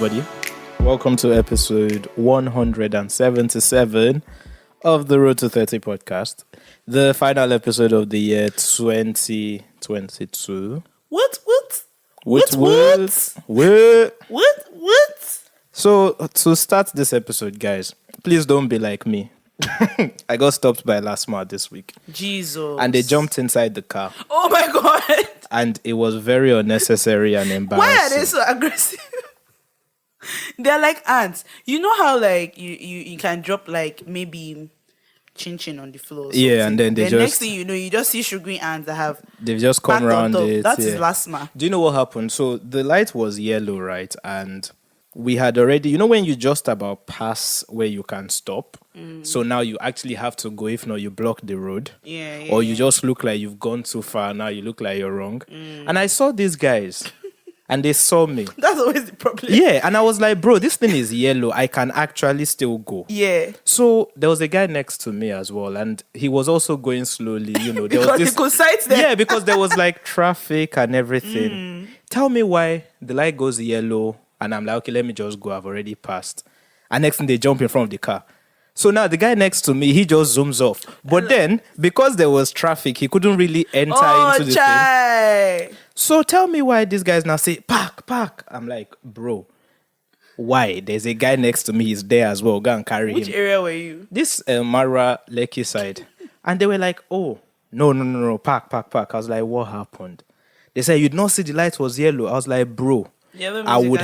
everybody. Welcome to episode 177 of the Road to 30 podcast, the final episode of the year 2022. What? So, to start this episode, guys, please don't be like me. I got stopped by last month this week. Jesus. And they jumped inside the car. Oh my God. And it was very unnecessary and embarrassing. Why are they so aggressive? They're like ants. You know how like you can drop like maybe chin on the floor. Yeah, and then they just... next thing you know, you just see sugary ants that have... They've just come around it. That is last month. Do you know what happened? So the light was yellow, right? And we had already... You know when you just about pass where you can stop? So now you actually have to go. If not, you block the road. Yeah. Or you just look like you've gone too far. Now you look like you're wrong. And I saw these guys... And they saw me. That's always the problem. Yeah, and I was like, bro, this thing is yellow. I can actually still go. Yeah. So there was a guy next to me as well, and he was also going slowly. You know, there because was this, he could sight them. Yeah, because there was like traffic and everything. Tell me why the light goes yellow, and I'm like, okay, let me just go. I've already passed. And next thing they jump in front of the car. So now the guy next to me, he just zooms off. But then, because there was traffic, he couldn't really enter into the thing. So tell me why these guys now say, park. I'm like, bro, why? There's a guy next to me. He's there as well. Go and carry him. Which area were you? This Mara Lekki side. And they were like, oh, no, park. I was like, what happened? They said, you'd not see the light was yellow. I was like, bro. Yeah, I would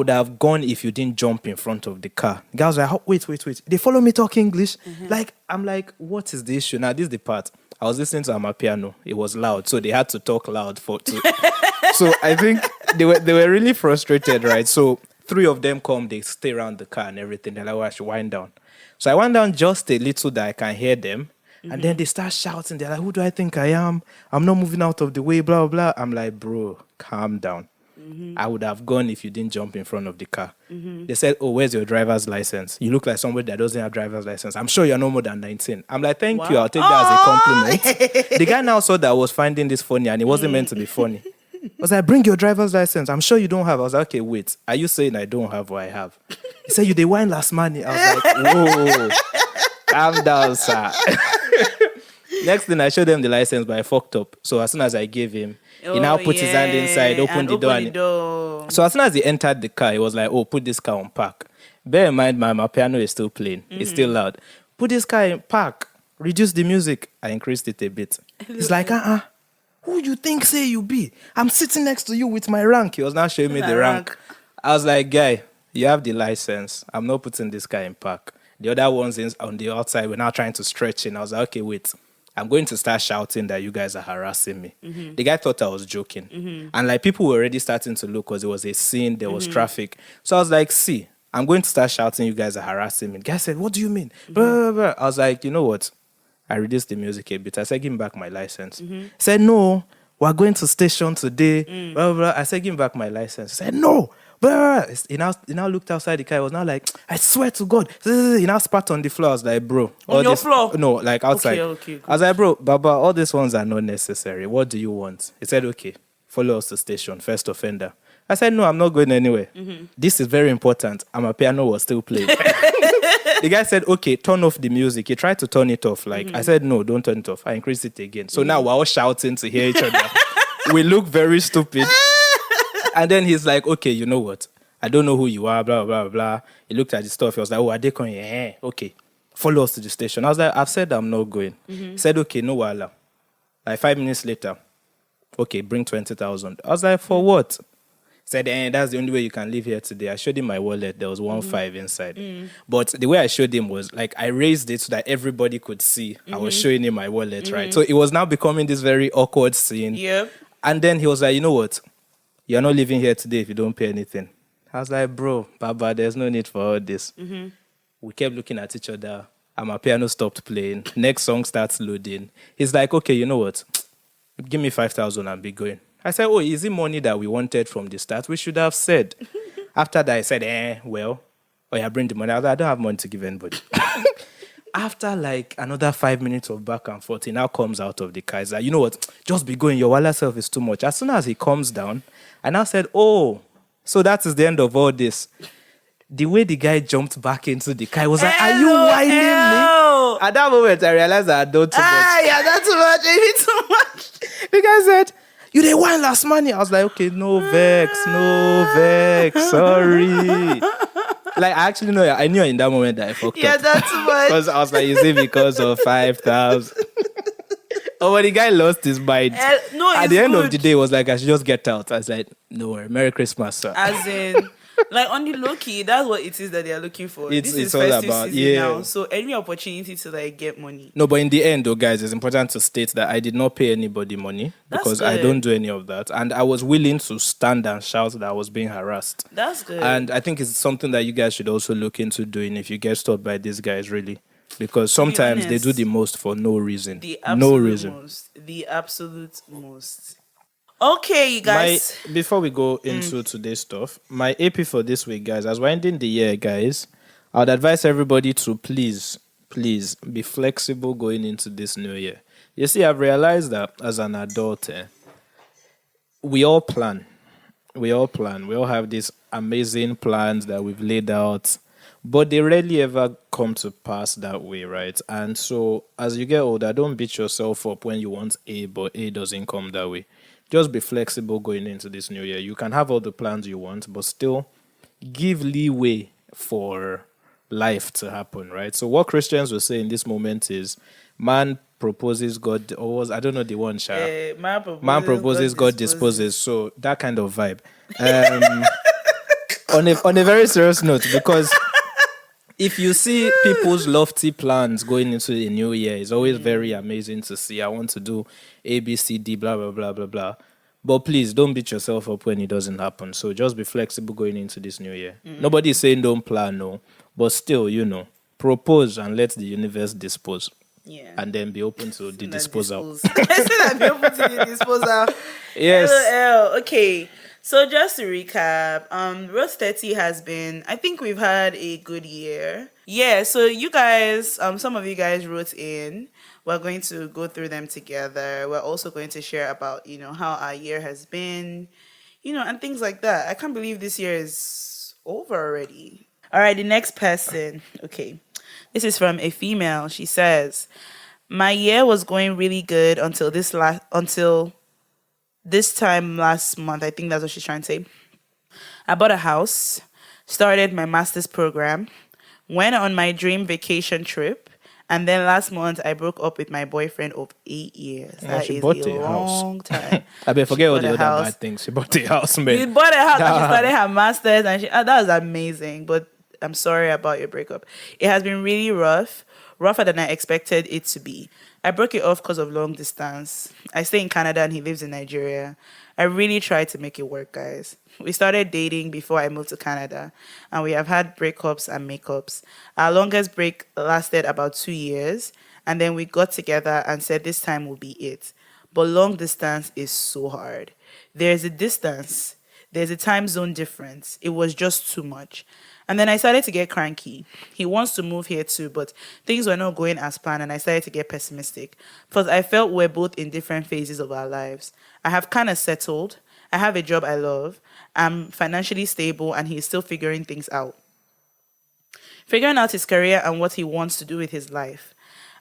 have gone if you didn't jump in front of the car. The guy was like, oh, wait. They follow me talk English. Like, I'm like, what is the issue? Now, this is the part. I was listening to Amapiano. It was loud, so they had to talk loud So I think they were really frustrated, right? So 3 of them come, they stay around the car and everything. They're like, oh, I should wind down. So I wind down just a little that I can hear them. And then they start shouting. They're like, who do I think I am? I'm not moving out of the way, blah, blah, blah. I'm like, bro, calm down. I would have gone if you didn't jump in front of the car. They said, oh, where's your driver's license? You look like somebody that doesn't have driver's license. I'm sure you're no more than 19. I'm like, thank you. I'll take that as a compliment. The guy now saw that I was finding this funny and it wasn't meant to be funny. I was like, bring your driver's license. I'm sure you don't have. I was like, okay, wait. Are you saying I don't have what I have? He said, you did wine last money. I was like, whoa, calm down, sir. Next thing, I showed them the license, but I fucked up. So as soon as I gave him, he now put his hand inside, opened the door. So as soon as he entered the car, he was like, oh, put this car on park. Bear in mind, my piano is still playing. It's still loud. Put this car in park. Reduce the music. I increased it a bit. He's like, who you think say you be? I'm sitting next to you with my rank. He was now showing me the rank. I was like, guy, you have the license. I'm not putting this car in park. The other ones on the outside, we're now trying to stretch in. I was like, okay, wait. I'm going to start shouting that you guys are harassing me. The guy thought I was joking. And like people were already starting to look because it was a scene, there was traffic. So I was like, see, I'm going to start shouting you guys are harassing me. The guy said, what do you mean? Blah, blah, blah. I was like, you know what? I reduced the music a bit. I said, give me back my license. He said, no, we're going to station today. Blah, blah, blah. I said, give me back my license. He said, no. He now looked outside the car. He was now like, I swear to God. He now spat on the floor. I was like, bro. On your floor? No, like outside. Okay. I was like, bro, Baba, all these ones are not necessary. What do you want? He said, okay, follow us to station, first offender. I said, no, I'm not going anywhere. This is very important. And my piano was still playing. The guy said, okay, turn off the music. He tried to turn it off. Like, I said, no, don't turn it off. I increased it again. So now we're all shouting to hear each other. We look very stupid. And then he's like, okay, you know what? I don't know who you are, blah, blah, blah. He looked at the stuff. He was like, oh, are they coming? Okay, follow us to the station. I was like, I've said I'm not going. He said, okay, no wala. Like 5 minutes later, okay, bring 20,000. I was like, for what? He said, that's the only way you can live here today. I showed him my wallet. There was 1.5 inside. But the way I showed him was, like, I raised it so that everybody could see. I was showing him my wallet, right? So it was now becoming this very awkward scene. Yep. And then he was like, you know what? You're not living here today if you don't pay anything. I was like, bro, Baba, there's no need for all this. We kept looking at each other. And my piano stopped playing. Next song starts loading. He's like, okay, you know what? Give me 5,000 and be going. I said, oh, is it money that we wanted from the start? We should have said. After that, I said, well, bring the money. I was like, I don't have money to give anybody. After like another 5 minutes of back and forth, he now comes out of the car. He's like, you know what? Just be going. Your wallet self is too much. As soon as he comes down, I now said, oh, So that is the end of all this. The way the guy jumped back into the car, I was like, "Are you whining LOL. me?" At that moment, I realized that I don't too much. Yeah, that's too much. Maybe too much. The guy said, "You did wine last money." I was like, "Okay, no vex, sorry." Like, I actually know, I knew in that moment that I fucked Yeah, up. that's too much. Because I was like, "Is it because of 5,000?" Oh, when the guy lost his mind. No, At it's the end of good. the day, it was like, I should just get out. I was like, "No worry, Merry Christmas, sir." As in, like on the low key, that's what it is that they are looking for. It's This is all festive about, season yeah. now, so any opportunity to like get money. No, but in the end, though, guys, it's important to state that I did not pay anybody money That's because I good. don't do any of that. And I was willing to stand and shout that I was being harassed. That's good. And I think it's something that you guys should also look into doing if you get stopped by these guys, really. Because To be sometimes they do honest, the most for no reason. the No absolute reason. most. The absolute most. Okay, you guys. Before we go into today's stuff, my AP for this week, guys, as we're ending the year, guys, I would advise everybody to please be flexible going into this new year. You see, I've realized that as an adult, we all plan. We all plan. We all have these amazing plans that we've laid out, but they rarely ever come to pass that way, right? And so as you get older, don't beat yourself up when you want A, but A doesn't come that way. Just be flexible going into this new year. You can have all the plans you want, but still give leeway for life to happen, right? So what Christians will say in this moment is, man proposes, God, or was, I don't know the one, Sha. Man proposes, God disposes. So that kind of vibe. On a very serious note, because if you see people's lofty plans going into the new year, it's always very amazing to see. I want to do A, B, C, D, blah, blah, blah, blah, blah. But please don't beat yourself up when it doesn't happen. So just be flexible going into this new year. Nobody is saying don't plan, no. But still, propose and let the universe dispose. Yeah. And then be open to the disposal. I said I'd be open to the disposal. Yes. LOL. Okay. So just to recap, Road 30 has been, I think we've had a good year. Yeah, so you guys, some of you guys wrote in. We're going to go through them together. We're also going to share about, how our year has been, and things like that. I can't believe this year is over already. All right, the next person. Okay. This is from a female. She says, "My year was going really good until this time last month." I think that's what she's trying to say. "I bought a house, started my master's program, went on my dream vacation trip, and then last month I broke up with my boyfriend of 8 years. That she is bought a a house. long time." I bet forget all bought the a other house. bad things. She bought a house, man. She bought a house and she started her master's, and that was amazing. But I'm sorry about your breakup. It has been really rougher than I expected it to be. I broke it off because of long distance. I stay in Canada and he lives in Nigeria. I really tried to make it work, guys. We started dating before I moved to Canada, and we have had breakups and makeups. Our longest break lasted about 2 years, and then we got together and said this time will be it. But long distance is so hard. There's a distance, there's a time zone difference. It was just too much. And then I started to get cranky. He wants to move here too, but things were not going as planned, and I started to get pessimistic because I felt we're both in different phases of our lives. I have kind of settled. I have a job I love. I'm financially stable, and he's still figuring things out. Figuring out his career and what he wants to do with his life.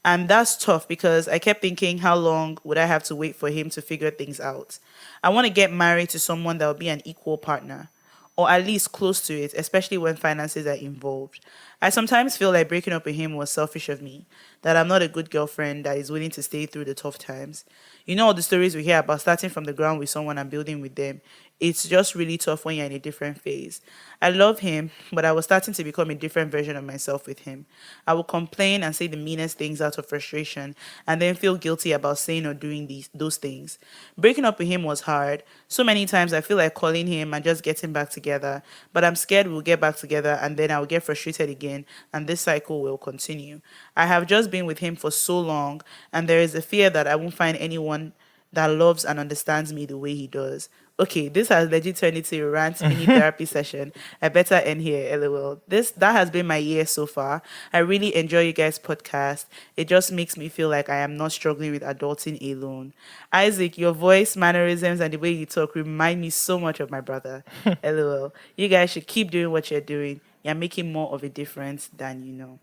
And that's tough because I kept thinking, how long would I have to wait for him to figure things out? I want to get married to someone that will be an equal partner, or at least close to it, especially when finances are involved. I sometimes feel like breaking up with him was selfish of me, that I'm not a good girlfriend that is willing to stay through the tough times. You know all the stories we hear about starting from the ground with someone and building with them. It's just really tough when you're in a different phase. I love him, but I was starting to become a different version of myself with him. I would complain and say the meanest things out of frustration and then feel guilty about saying or doing those things. Breaking up with him was hard. So many times I feel like calling him and just getting back together, but I'm scared we'll get back together and then I'll get frustrated again and this cycle will continue. I have just been with him for so long, and there is a fear that I won't find anyone that loves and understands me the way he does. Okay, this has legit turned into a rant mini therapy session. I better end here, LOL. That has been my year so far. I really enjoy you guys' podcast. It just makes me feel like I am not struggling with adulting alone. Isaac, your voice, mannerisms, and the way you talk remind me so much of my brother. LOL. You guys should keep doing what you're doing. You're making more of a difference than you know.